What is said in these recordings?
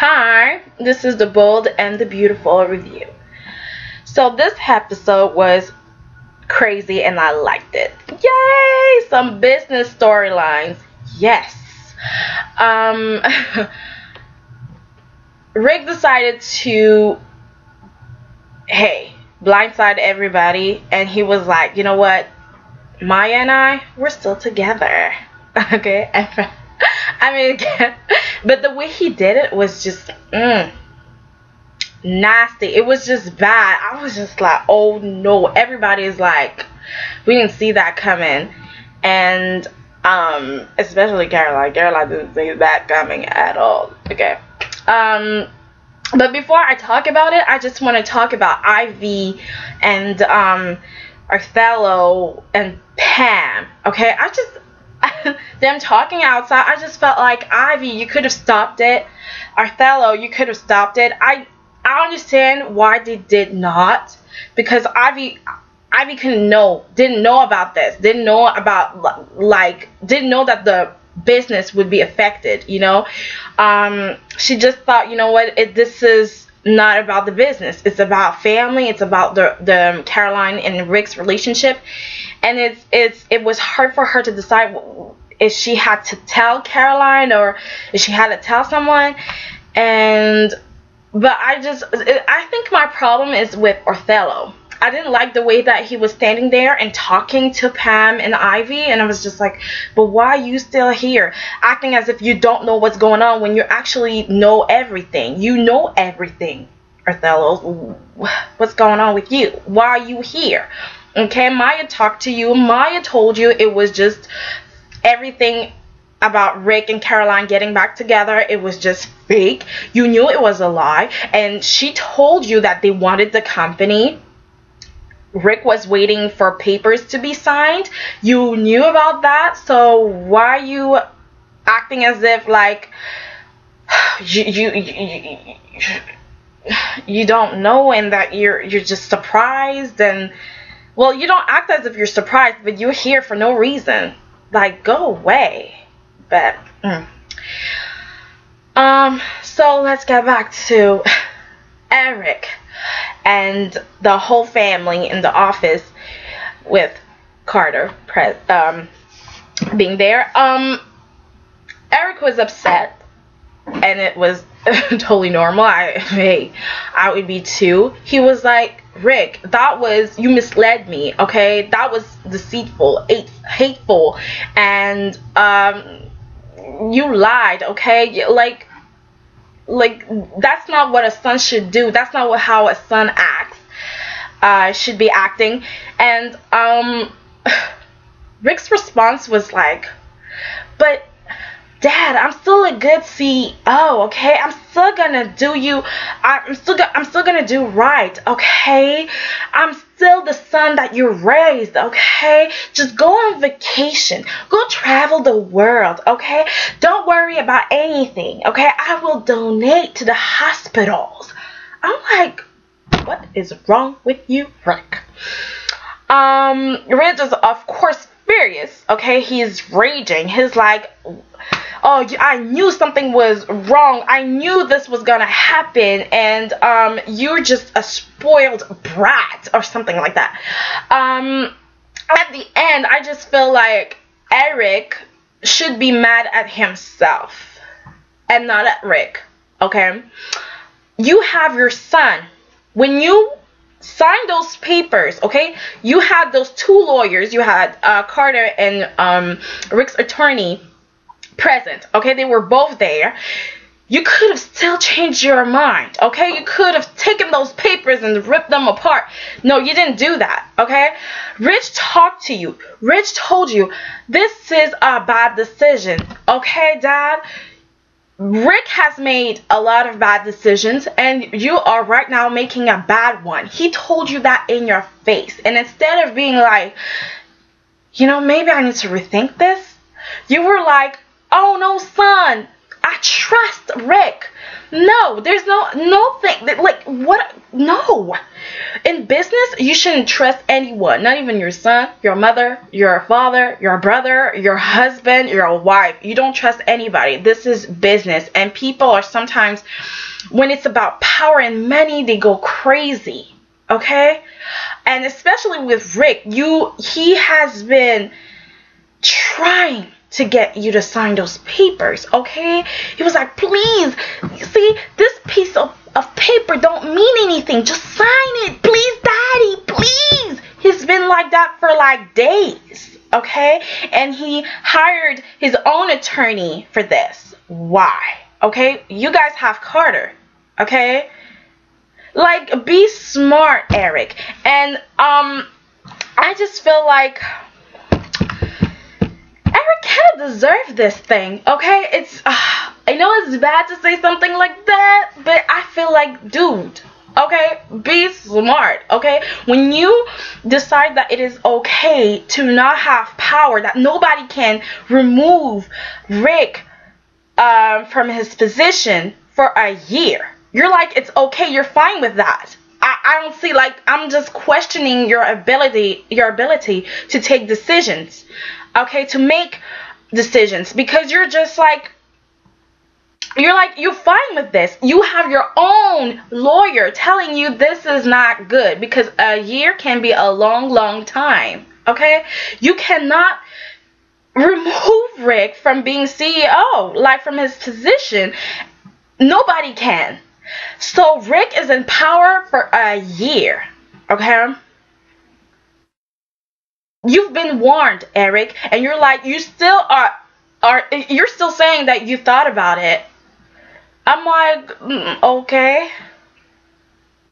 Hi, this is the Bold and the Beautiful review. So this episode was crazy and I liked it. Yay! Some business storylines. Yes. Rick decided to, blindside everybody, and he was like, you know what? Maya and I, we're still together. Okay? I mean, but the way he did it was just nasty. It was just bad. I was just like, oh no. Everybody's like, we didn't see that coming. And especially Caroline. Caroline didn't see that coming at all. Okay. But before I talk about it, I just want to talk about Ivy and Othello and Pam. Okay, them talking outside, I just felt like, Ivy, you could have stopped it. Othello, you could have stopped it. I understand why they did not, because Ivy didn't know about this, didn't know that the business would be affected, you know. She just thought, you know what, this is not about the business, it's about family, it's about the Caroline and Rick's relationship. And it was hard for her to decide if she had to tell Caroline or if she had to tell someone. But I think my problem is with Othello. I didn't like the way that he was standing there and talking to Pam and Ivy, and I was just like, but why are you still here? Acting as if you don't know what's going on when you actually know everything. You know everything, Othello. What's going on with you? Why are you here? Okay, Maya talked to you. Maya told you it was just everything about Rick and Caroline getting back together. It was just fake. You knew it was a lie. And she told you that they wanted the company. Rick was waiting for papers to be signed. You knew about that. So why are you acting as if like you don't know, and that you're just surprised? And well, you don't act as if you're surprised, but you're here for no reason. Like, go away. But so let's get back to Eric and the whole family in the office with Carter being there. Eric was upset, and it was totally normal. I would be too. He was like, Rick, you misled me, okay? That was deceitful, hateful, and you lied, okay? Like that's not what a son should do. That's not how a son acts, should be acting. And Rick's response was like, but Dad, I'm still a good CEO, okay? I'm still gonna I'm still gonna do right, okay? I'm still the son that you raised, okay? Just go on vacation. Go travel the world, okay? Don't worry about anything, okay? I will donate to the hospitals. I'm like, what is wrong with you, Rick? Rick is, of course, furious, okay? He's raging. He's like, oh, I knew something was wrong. I knew this was gonna happen, and you're just a spoiled brat or something like that. At the end, I just feel like Eric should be mad at himself and not at Rick, okay? You have your son. When you sign those papers, okay, you had those two lawyers. You had Carter and Rick's attorney present, okay? They were both there. You could have still changed your mind, okay? You could have taken those papers and ripped them apart. No, you didn't do that, okay? Rich talked to you. Rich told you, this is a bad decision, okay, Dad? Rick has made a lot of bad decisions, and you are right now making a bad one. He told you that in your face. And instead of being like, you know, maybe I need to rethink this, you were like, oh no, son, I trust Rick. No, there's no thing. Like, what? No. In business, you shouldn't trust anyone, not even your son, your mother, your father, your brother, your husband, your wife. You don't trust anybody. This is business, and people are sometimes, when it's about power and money, they go crazy. Okay? And especially with Rick, he has been trying to get you to sign those papers, okay? He was like, please, see, this piece of paper don't mean anything. Just sign it, please, Daddy, please. He's been like that for like days, okay? And he hired his own attorney for this. Why? Okay? You guys have Carter, okay? Like, be smart, Eric. And I just feel like Eric kind of deserved this thing, okay? I know it's bad to say something like that, but I feel like, dude, okay, be smart, okay? When you decide that it is okay to not have power, that nobody can remove Rick from his position for a year, you're like, it's okay, you're fine with that. I don't see, like, I'm just questioning your ability to take decisions. Okay, to make decisions, because you're just like, you're fine with this. You have your own lawyer telling you this is not good, because a year can be a long, long time. Okay, you cannot remove Rick from being CEO, like from his position. Nobody can. So Rick is in power for a year. Okay. You've been warned, Eric, and you're like, you still you're still saying that you thought about it. I'm like, okay.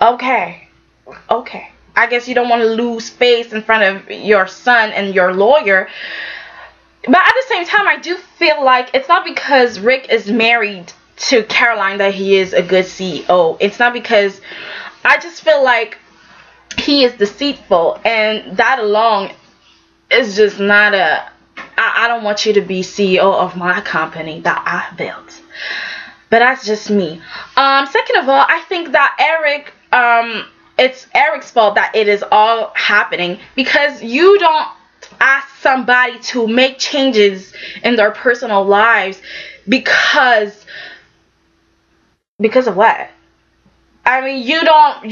I guess you don't want to lose face in front of your son and your lawyer. But at the same time, I do feel like it's not because Rick is married to Caroline that he is a good CEO. It's not because, I just feel like he is deceitful, and that alone, it's just not I don't want you to be CEO of my company that I built. But that's just me. Second of all, I think that Eric, it's Eric's fault that it is all happening, because you don't ask somebody to make changes in their personal lives because of what? I mean, you don't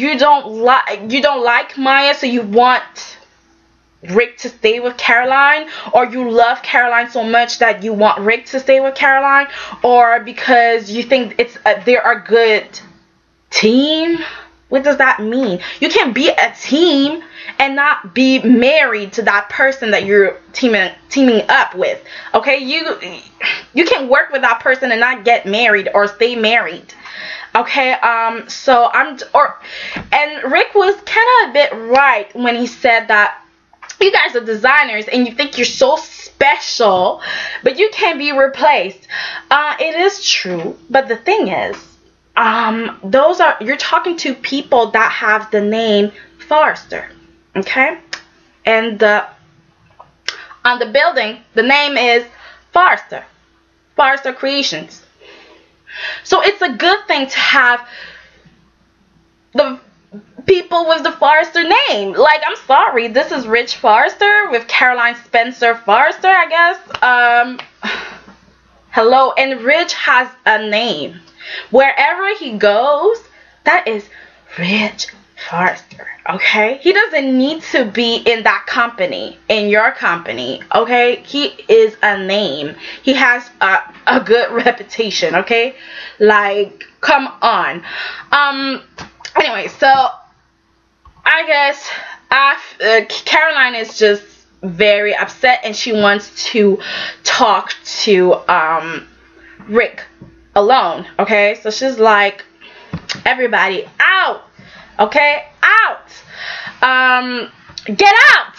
like Maya, so you want Rick to stay with Caroline, or you love Caroline so much that you want Rick to stay with Caroline, or because you think they're a good team. What does that mean? You can't be a team and not be married to that person that you're teaming up with. Okay, you can work with that person and not get married or stay married. Okay, and Rick was kind of a bit right when he said that you guys are designers and you think you're so special, but you can't be replaced. It is true, but the thing is, you're talking to people that have the name Forrester, okay? And on the building, the name is Forrester Creations. So it's a good thing to have the people with the Forrester name. Like, I'm sorry, this is Rich Forrester with Caroline Spencer Forrester, I guess. Hello, and Rich has a name. Wherever he goes, that is Rich Forrester, okay? He doesn't need to be in that company, in your company, okay? He is a name. He has a good reputation, okay? Like, come on. Anyway, so I guess Caroline is just very upset, and she wants to talk to Rick alone, okay? So she's like, everybody out, okay? Out. Get out.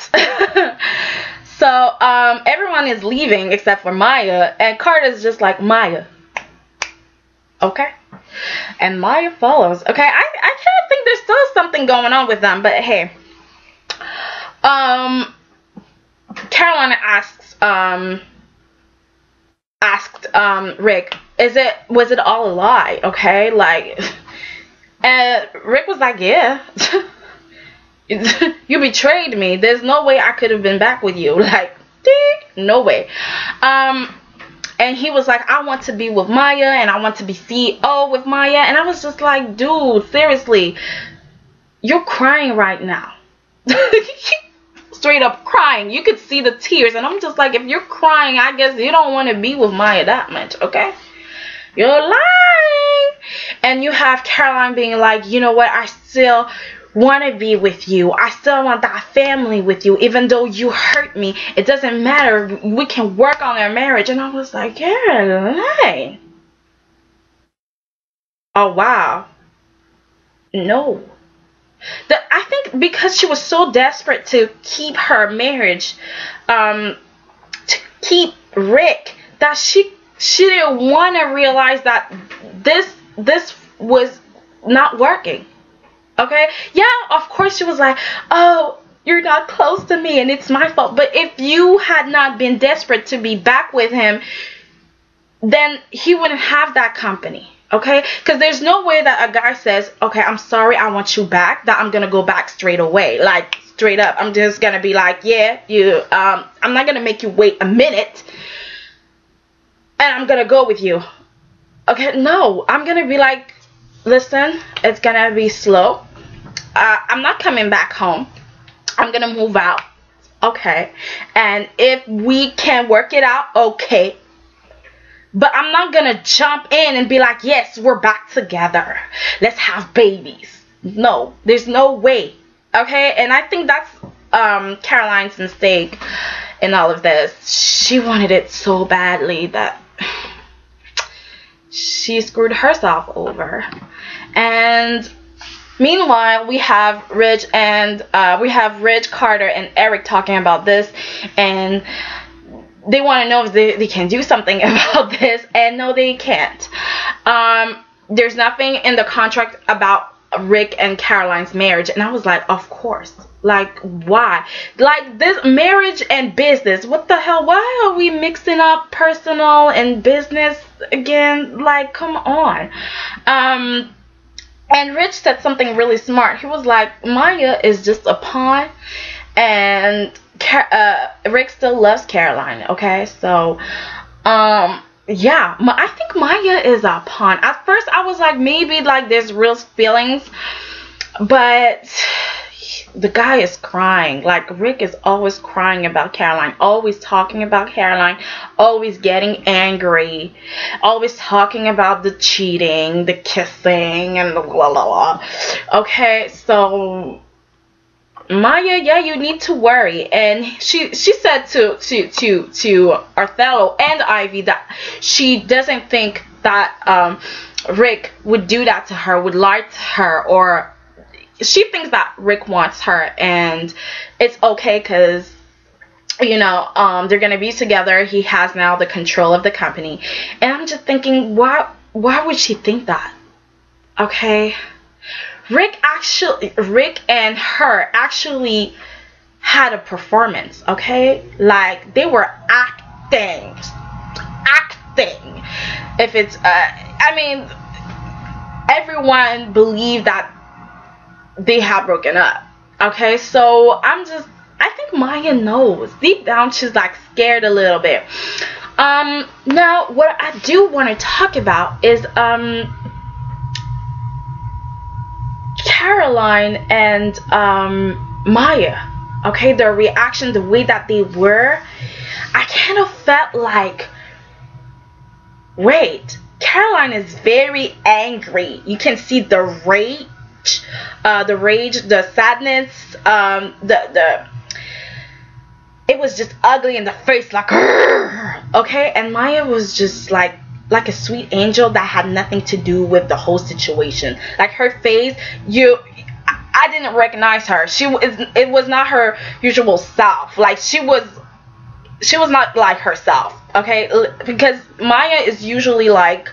So everyone is leaving except for Maya, and Carter's just like, Maya, okay? And Maya follows. Okay, I kind of think there's still something going on with them, but hey. Caroline asked Rick, was it all a lie? Okay, like, and Rick was like, yeah. You betrayed me. There's no way I could have been back with you. Like, no way. And he was like, I want to be with Maya, and I want to be CEO with Maya. And I was just like, dude, seriously, you're crying right now. Straight up crying. You could see the tears. And I'm just like, if you're crying, I guess you don't want to be with Maya that much, okay? You're lying. And you have Caroline being like, you know what, I still want to be with you. I still want that family with you. Even though you hurt me, it doesn't matter. We can work on our marriage. And I was like, Caroline. Oh, wow. No. I think because she was so desperate to keep her marriage, to keep Rick, that she didn't want to realize that this was not working. Okay? Yeah, of course she was like, oh, you're not close to me and it's my fault. But if you had not been desperate to be back with him, then he wouldn't have that company. Okay? Because there's no way that a guy says, okay, I'm sorry, I want you back, that I'm going to go back straight away. Like, straight up. I'm just going to be like, yeah, I'm not going to make you wait a minute. And I'm going to go with you. Okay? No. I'm going to be like, listen, it's going to be slow. I'm not coming back home. I'm going to move out. Okay? And if we can work it out, okay. But I'm not going to jump in and be like, yes, we're back together. Let's have babies. No, there's no way. Okay? And I think that's Caroline's mistake in all of this. She wanted it so badly that she screwed herself over. And meanwhile, we have Rich, Carter, and Eric talking about this, and they want to know if they can do something about this, and no, they can't. There's nothing in the contract about Rick and Caroline's marriage, and I was like, of course. Like, why? Like, this marriage and business, what the hell? Why are we mixing up personal and business again? Like, come on. And Rich said something really smart. He was like, Maya is just a pawn, and Rick still loves Caroline. Okay, so yeah, I think Maya is a pawn. At first I was like, maybe like there's real feelings, but the guy is crying. Like, Rick is always crying about Caroline, always talking about Caroline, always getting angry, always talking about the cheating, the kissing, and the blah blah blah. Okay, so Maya, yeah, you need to worry. And she said to Othello and Ivy that she doesn't think that Rick would do that to her, would lie to her, or she thinks that Rick wants her, and it's okay because, you know, they're gonna be together. He has now the control of the company, and I'm just thinking, why would she think that? Okay, Rick and her actually had a performance. Okay, like they were acting. If it's I mean, everyone believed that they have broken up. Okay, so I think Maya knows deep down. She's like scared a little bit. Now what I do want to talk about is Caroline and Maya. Okay, their reaction, the way that they were, I kind of felt like, wait, Caroline is very angry. You can see the rage, the sadness, it was just ugly in the face, like, okay, and Maya was just like a sweet angel that had nothing to do with the whole situation. Like, her face, I didn't recognize her. It was not her usual self. Like, she was not like herself, okay? Because Maya is usually like,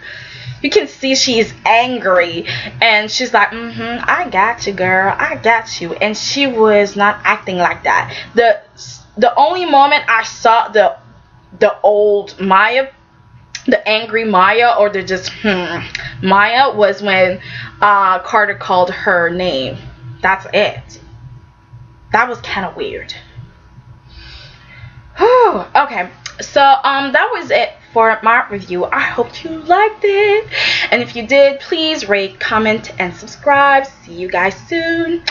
you can see she's angry, and she's like, I got you, girl, I got you. And she was not acting like that. The only moment I saw the old Maya, the angry Maya, or the just Maya, was when Carter called her name. That's it. That was kind of weird. Whew, okay, so that was it for my review. I hope you liked it, and if you did, please rate, comment, and subscribe. See you guys soon.